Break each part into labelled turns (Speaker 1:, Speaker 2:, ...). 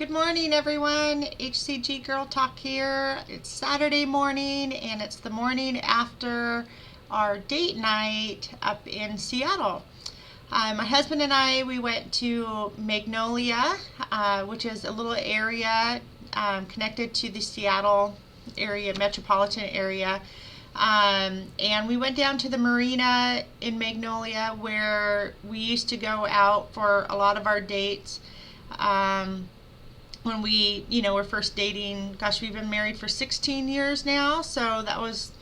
Speaker 1: Good morning, everyone. HCG Girl Talk here. It's Saturday morning, and it's the morning after our date night up in Seattle. My husband and I, we went to Magnolia, which is a little area connected to the Seattle area, metropolitan area. And we went down to the marina in Magnolia where we used to go out for a lot of our dates. When we, were first dating. Gosh, we've been married for 16 years now, so it's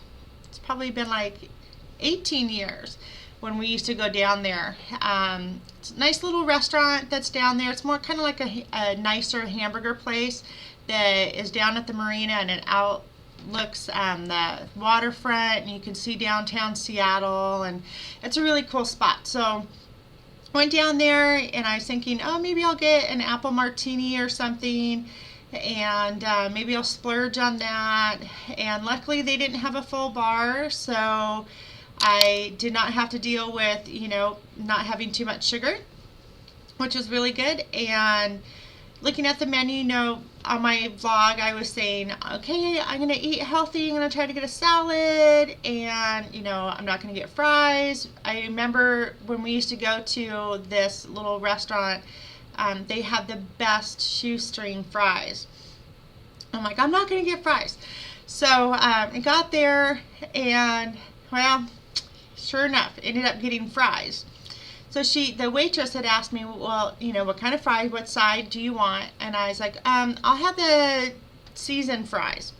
Speaker 1: probably been like 18 years when we used to go down there. It's a nice little restaurant that's down there. It's more kind of like a nicer hamburger place that is down at the marina, and it outlooks the waterfront, and you can see downtown Seattle, and it's a really cool spot. So went down there, and I was thinking, oh, maybe I'll get an apple martini or something, and maybe I'll splurge on that. And luckily they didn't have a full bar, so I did not have to deal with, not having too much sugar, which was really good. And looking at the menu, on my vlog, I was saying, okay, I'm going to eat healthy. I'm going to try to get a salad, and, I'm not going to get fries. I remember when we used to go to this little restaurant, they had the best shoestring fries. I'm like, I'm not going to get fries. So I got there, and, well, sure enough, ended up getting fries. So the waitress had asked me, well, what kind of fries, what side do you want? And I was like, I'll have the seasoned fries.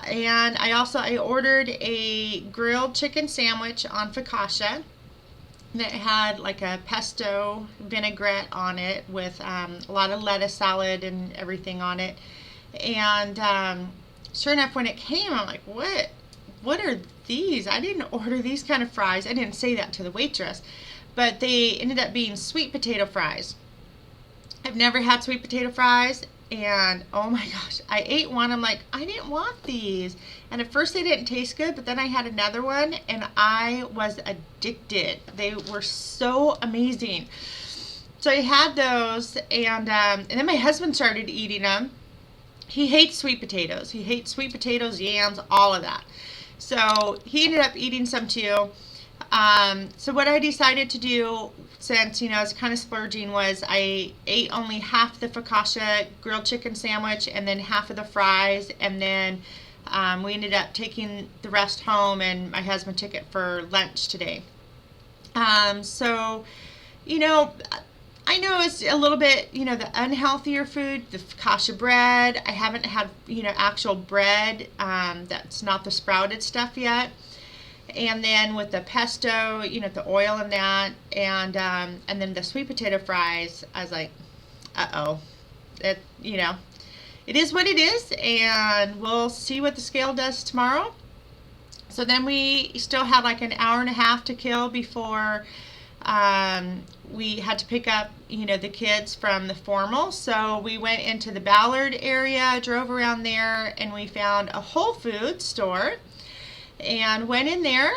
Speaker 1: And I ordered a grilled chicken sandwich on focaccia that had like a pesto vinaigrette on it with a lot of lettuce salad and everything on it. And sure enough, when it came, I'm like, what are these? I didn't order these kind of fries. I didn't say that to the waitress. But they ended up being sweet potato fries. I've never had sweet potato fries, and oh my gosh, I ate one. I'm like, I didn't want these. And at first they didn't taste good, but then I had another one, and I was addicted. They were so amazing. So I had those, and then my husband started eating them. He hates sweet potatoes. He hates sweet potatoes, yams, all of that. So he ended up eating some too. So what I decided to do, since, I was kind of splurging, was I ate only half the focaccia grilled chicken sandwich and then half of the fries, and then we ended up taking the rest home, and my husband took it for lunch today. So, I know it's a little bit, the unhealthier food, the focaccia bread. I haven't had, actual bread that's not the sprouted stuff yet. And then with the pesto, the oil in that, and then the sweet potato fries, I was like, uh-oh. It is what it is, and we'll see what the scale does tomorrow. So then we still had like an hour and a half to kill before we had to pick up, the kids from the formal. So we went into the Ballard area, drove around there, and we found a Whole Foods store. And went in there,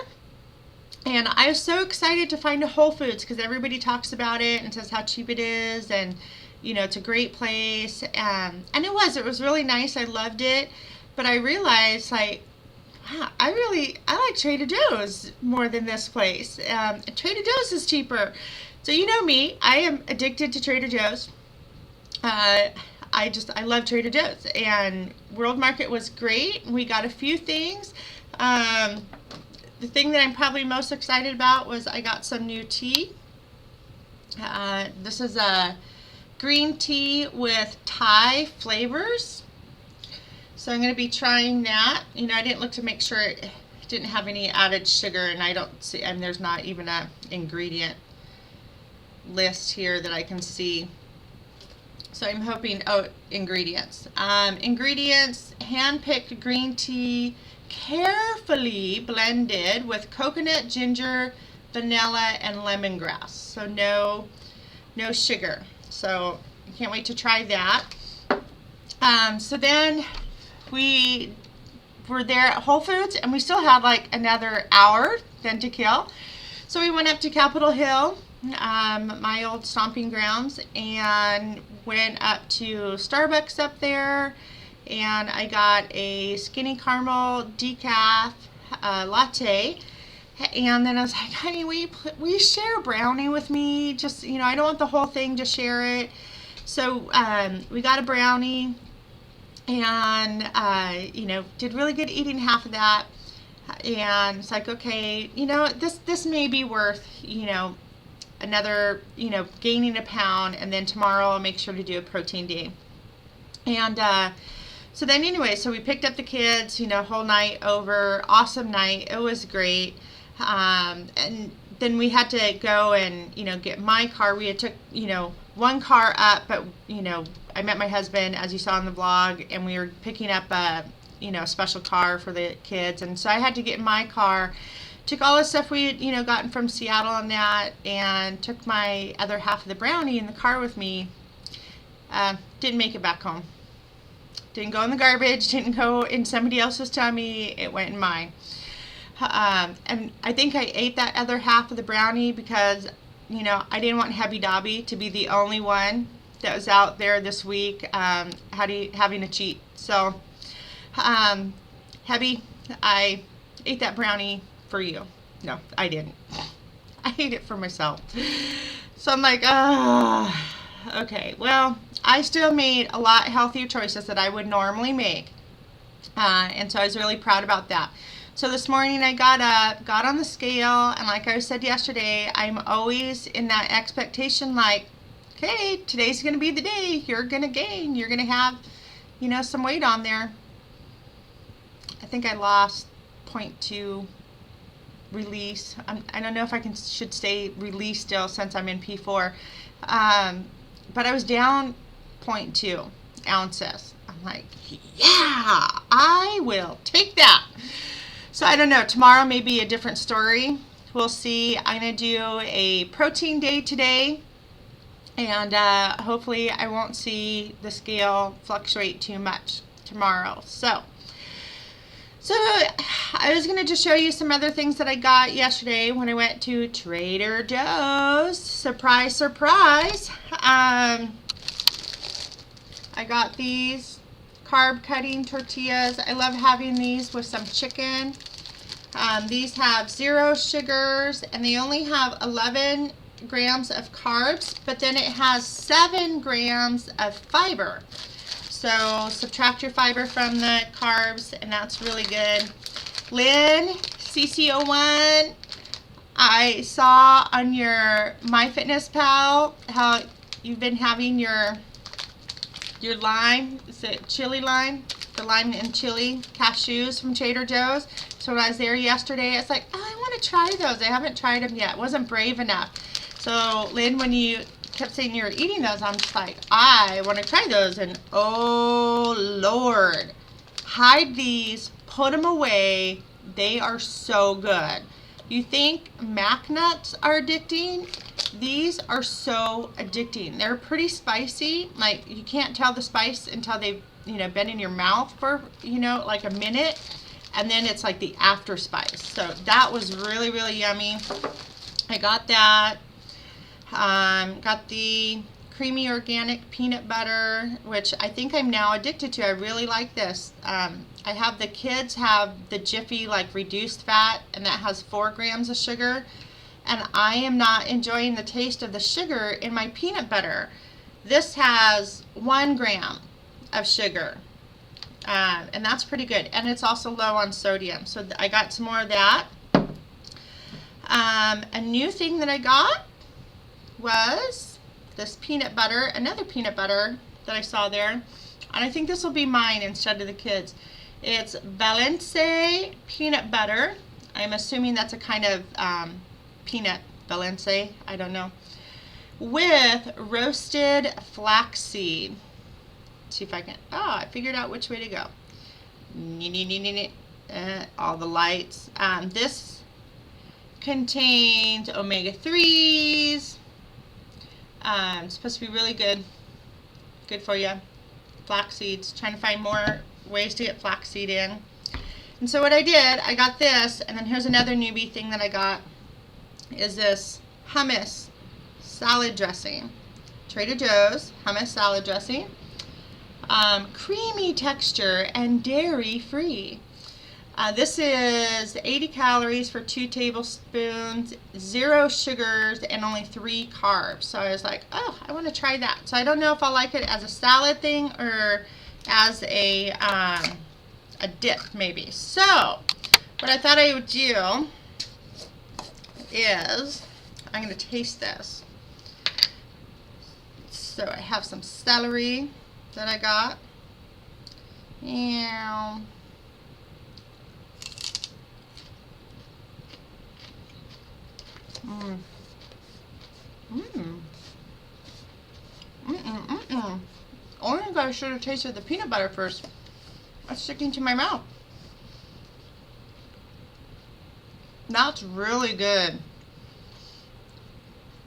Speaker 1: and I was so excited to find a Whole Foods because everybody talks about it and says how cheap it is, and it's a great place, and it was really nice. I loved it, but I realized, like, wow, I like Trader Joe's more than this place. Trader Joe's is cheaper. So me, I am addicted to Trader Joe's. I love Trader Joe's, and World Market was great. We got a few things. The thing that I'm probably most excited about was I got some new tea. This is a green tea with Thai flavors. So I'm going to be trying that. I didn't look to make sure it didn't have any added sugar, and I don't see, and there's not even a ingredient list here that I can see. So I'm hoping, ingredients. Ingredients, hand-picked green tea, carefully blended with coconut, ginger, vanilla, and lemongrass. So no sugar. So I can't wait to try that. So then we were there at Whole Foods, and we still had like another hour then to kill. So we went up to Capitol Hill, my old stomping grounds, and went up to Starbucks up there, and I got a skinny caramel decaf latte. And then I was like, honey, will you share a brownie with me? Just, I don't want the whole thing, just share it. So we got a brownie, and did really good eating half of that. And it's like, okay, this may be worth, another, gaining a pound, and then tomorrow I'll make sure to do a protein day. And so then anyway, so we picked up the kids, whole night over, awesome night. It was great. And then we had to go and, get my car. We had took, one car up, but, I met my husband, as you saw in the vlog, and we were picking up a, special car for the kids. And so I had to get in my car, took all the stuff we had, gotten from Seattle on that, and took my other half of the brownie in the car with me. Didn't make it back home. Didn't go in the garbage, didn't go in somebody else's tummy, it went in mine. And I think I ate that other half of the brownie because, I didn't want Hebby Dobby to be the only one that was out there this week having a cheat. So, Hebby, I ate that brownie for you. No, I didn't. I ate it for myself. So I'm like, okay, well, I still made a lot healthier choices that I would normally make. And so I was really proud about that. So this morning I got up, got on the scale, and like I said yesterday, I'm always in that expectation like, okay, today's going to be the day. You're going to gain. You're going to have, some weight on there. I think I lost 0.2 release. I don't know if I should say release still since I'm in P4. But I was down 0.2 ounces. I'm like, yeah, I will take that. So I don't know, tomorrow may be a different story. We'll see. I'm going to do a protein day today, and hopefully I won't see the scale fluctuate too much tomorrow. So I was going to just show you some other things that I got yesterday when I went to Trader Joe's. Surprise, surprise. I got these carb cutting tortillas. I love having these with some chicken. These have 0 sugars, and they only have 11 grams of carbs, but then it has 7 grams of fiber. So subtract your fiber from the carbs, and that's really good. Lynn, CC01, I saw on your MyFitnessPal how you've been having your lime, is it chili lime? The lime and chili cashews from Trader Joe's. So when I was there yesterday, it's like, oh, I want to try those. I haven't tried them yet. Wasn't brave enough. So Lynn, when you kept saying you were eating those, I'm just like, I want to try those. And oh Lord, hide these, put them away. They are so good. You think Mac nuts are addicting? These are so addicting. They're pretty spicy. Like, you can't tell the spice until they've, been in your mouth for, like a minute. And then it's like the after spice. So that was really, really yummy. I got that. Got the creamy organic peanut butter, which I think I'm now addicted to. I really like this. I have the kids have the Jiffy like reduced fat, and that has 4 grams of sugar. And I am not enjoying the taste of the sugar in my peanut butter. This has 1 gram of sugar, and that's pretty good. And it's also low on sodium, so I got some more of that. A new thing that I got was this peanut butter, another peanut butter that I saw there, and I think this will be mine instead of the kids. It's Valence peanut butter. I'm assuming that's a kind of peanut Valence, I don't know, with roasted flaxseed. Let's see if I can, I figured out which way to go. All the lights. This contains omega-3s. It's supposed to be really good for you. Flax seeds, trying to find more ways to get flaxseed in. And so what I did, I got this, and then here's another newbie thing that I got, is this hummus salad dressing. Trader Joe's hummus salad dressing. Creamy texture and dairy free. This is 80 calories for 2 tablespoons, 0 sugars, and only 3 carbs. So I was like, oh, I want to try that. So I don't know if I'll like it as a salad thing or as a dip maybe. So what I thought I would do is I'm going to taste this. So I have some celery that I got. And I think I should have tasted the peanut butter first. That's sticking to my mouth. That's really good.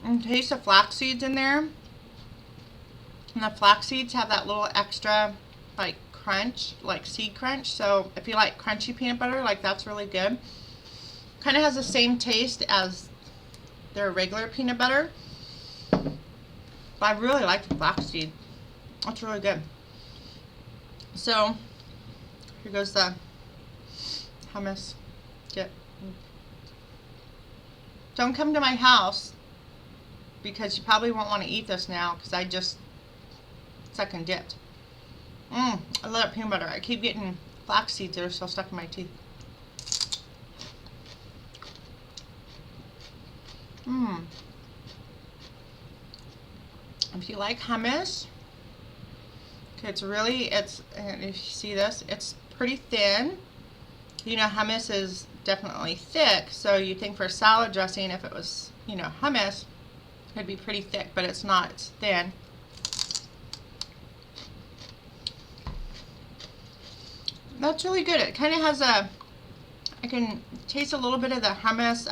Speaker 1: And taste the flax seeds in there. And the flax seeds have that little extra like crunch, like seed crunch. So if you like crunchy peanut butter, like that's really good. Kind of has the same taste as their regular peanut butter. But I really like the flaxseed. That's really good. So here goes the hummus dip. Don't come to my house because you probably won't want to eat this now because I just second dipped. I love peanut butter. I keep getting flax seeds that are still stuck in my teeth. If you like hummus, it's and if you see this, it's pretty thin. You know, hummus is definitely thick, so you think for salad dressing, if it was, you know, hummus, it'd be pretty thick, but it's not. It's thin. That's really good. It kind of has I can taste a little bit of the hummus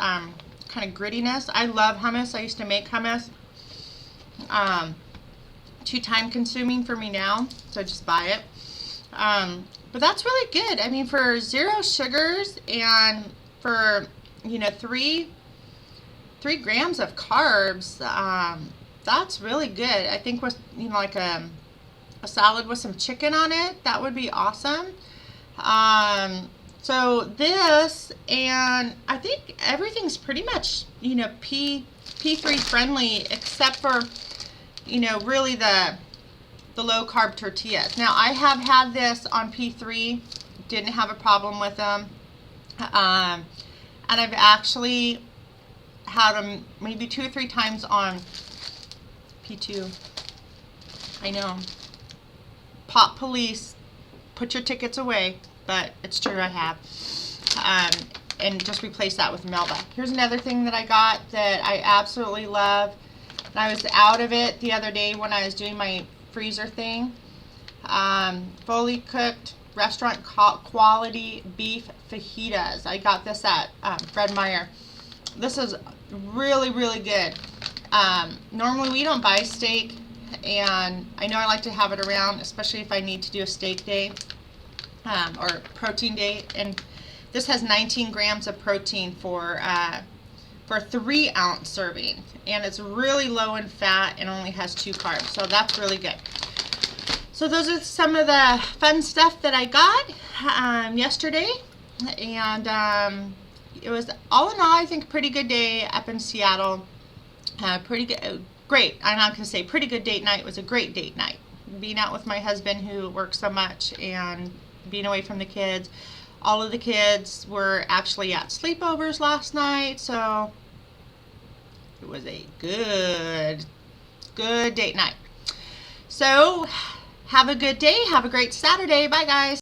Speaker 1: kind of grittiness. I love hummus. I used to make hummus. Too time consuming for me now, so I just buy it. But that's really good. I mean, for 0 sugars and for, you know, 3 grams of carbs, that's really good. I think with, you know, like a salad with some chicken on it, that would be awesome. So this, and I think everything's pretty much, you know, P3 friendly, except for, you know, really the low carb tortillas. Now I have had this on P3, didn't have a problem with them, and I've actually had them maybe 2 or 3 times on P2. I know, pop police, put your tickets away, but it's true, I have. And just replace that with Melba. Here's another thing that I got that I absolutely love. And I was out of it the other day when I was doing my freezer thing. Fully cooked restaurant quality beef fajitas. I got this at Fred Meyer. This is really, really good. Normally we don't buy steak, and I know I like to have it around, especially if I need to do a steak day or protein day. And this has 19 grams of protein for a 3-ounce serving, and it's really low in fat and only has 2 carbs, so that's really good. So those are some of the fun stuff that I got yesterday, and it was, all in all, I think a pretty good day up in Seattle. Pretty good, great. I'm not going to say pretty good date night. It was a great date night. Being out with my husband who works so much and being away from the kids. All of the kids were actually at sleepovers last night, so it was a good date night. So have a good day. Have a great Saturday. Bye, guys.